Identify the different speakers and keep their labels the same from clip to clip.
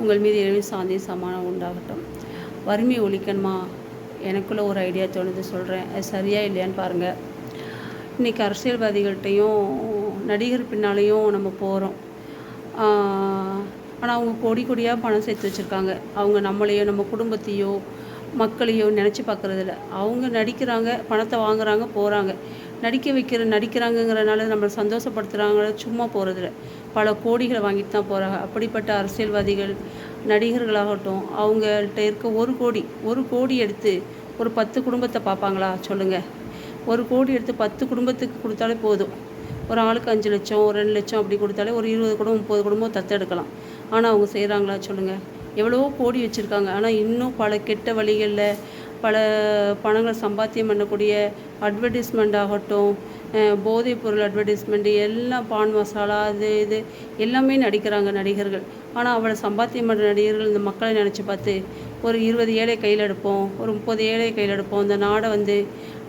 Speaker 1: உங்கள் மீது இறைவன் சாந்தியும் சமாதானம் உண்டாகட்டும். வறுமை ஒழிக்கணுமா? எனக்குள்ளே ஒரு ஐடியா தோணுது, சொல்கிறேன். அது சரியா இல்லையான்னு பாருங்கள். இன்றைக்கி அரசியல்வாதிகள்கிட்டையும் நடிகர் பின்னாலேயும் நம்ம போகிறோம். ஆனால் அவங்க கோடி கோடியாக பணம் சேர்த்து வச்சுருக்காங்க. அவங்க நம்மளையோ நம்ம குடும்பத்தையோ மக்களையோ நினச்சி பார்க்குறதில்ல. அவங்க நடிக்கிறாங்க, பணத்தை வாங்குகிறாங்க, போகிறாங்க. நடிக்கிறாங்கங்கிறனால நம்மளை சந்தோஷப்படுத்துகிறாங்க, சும்மா போகிறதில்ல. பல கோடிகளை வாங்கிட்டு தான் போகிறாங்க. அப்படிப்பட்ட அரசியல்வாதிகள், நடிகர்களாகட்டும், அவங்கள்ட்ட இருக்க ஒரு கோடி எடுத்து ஒரு 10 குடும்பத்தை பார்ப்பாங்களா சொல்லுங்கள்? ஒரு கோடி எடுத்து 10 குடும்பத்துக்கு கொடுத்தாலே போதும். ஒரு ஆளுக்கு 5 லட்சம், 2 லட்சம் அப்படி கொடுத்தாலே ஒரு 20 குடும்பம் 30 குடும்பம் தத்தெடுக்கலாம். ஆனால் அவங்க செய்கிறாங்களா சொல்லுங்கள்? எவ்வளவோ கோடி வச்சுருக்காங்க. ஆனால் இன்னும் பல கெட்ட வழிகளில் பல பணங்கள் சம்பாத்தியம் பண்ணக்கூடிய அட்வர்டைஸ்மெண்ட் ஆகட்டும், போதைப் பொருள் அட்வர்டைஸ்மெண்ட்டு, எல்லாம் பான் மசாலா அது இது எல்லாமே நடிக்கிறாங்க நடிகர்கள். ஆனால் அவ்வளோ சம்பாத்தியம் பண்ணுற நடிகர்கள் இந்த மக்களை நினச்சி பார்த்து ஒரு 20 ஏழை கையில் எடுப்போம், ஒரு 30 ஏழை கையில் எடுப்போம், இந்த நாடை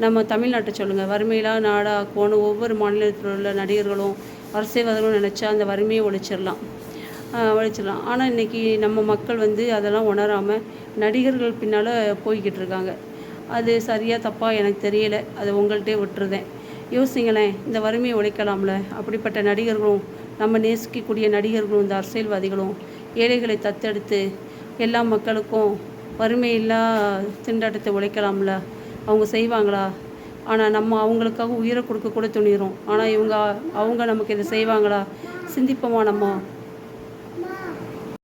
Speaker 1: நம்ம தமிழ்நாட்டை சொல்லுங்கள் வறுமையில்லா நாடாக ஆக்குவோன்னு ஒவ்வொரு மாநிலத்தில் உள்ள நடிகர்களும் அரசியல்வாதிகளும் நினச்சா அந்த வறுமையை ஒழிச்சிடலாம். ஆனால் இன்றைக்கி நம்ம மக்கள் அதெல்லாம் உணராமல் நடிகர்கள் பின்னால் போய்கிட்டு இருக்காங்க. அது சரியாக தப்பாக எனக்கு தெரியலை. அதை உங்கள்கிட்டே விட்டுருதேன். யோசிங்களேன், இந்த வறுமையை உழைக்கலாம்ல. அப்படிப்பட்ட நடிகர்களும், நம்ம நேசிக்கக்கூடிய நடிகர்களும், இந்த அரசியல்வாதிகளும் ஏழைகளை தத்தெடுத்து எல்லா மக்களுக்கும் வறுமையில்லா திண்டாட்டத்தை உழைக்கலாம்ல. அவங்க செய்வாங்களா? ஆனால் நம்ம அவங்களுக்காக உயிரை கொடுக்க கூட துணிகிறோம். ஆனால் அவங்க நமக்கு இதை செய்வாங்களா? சிந்திப்போமா நம்ம?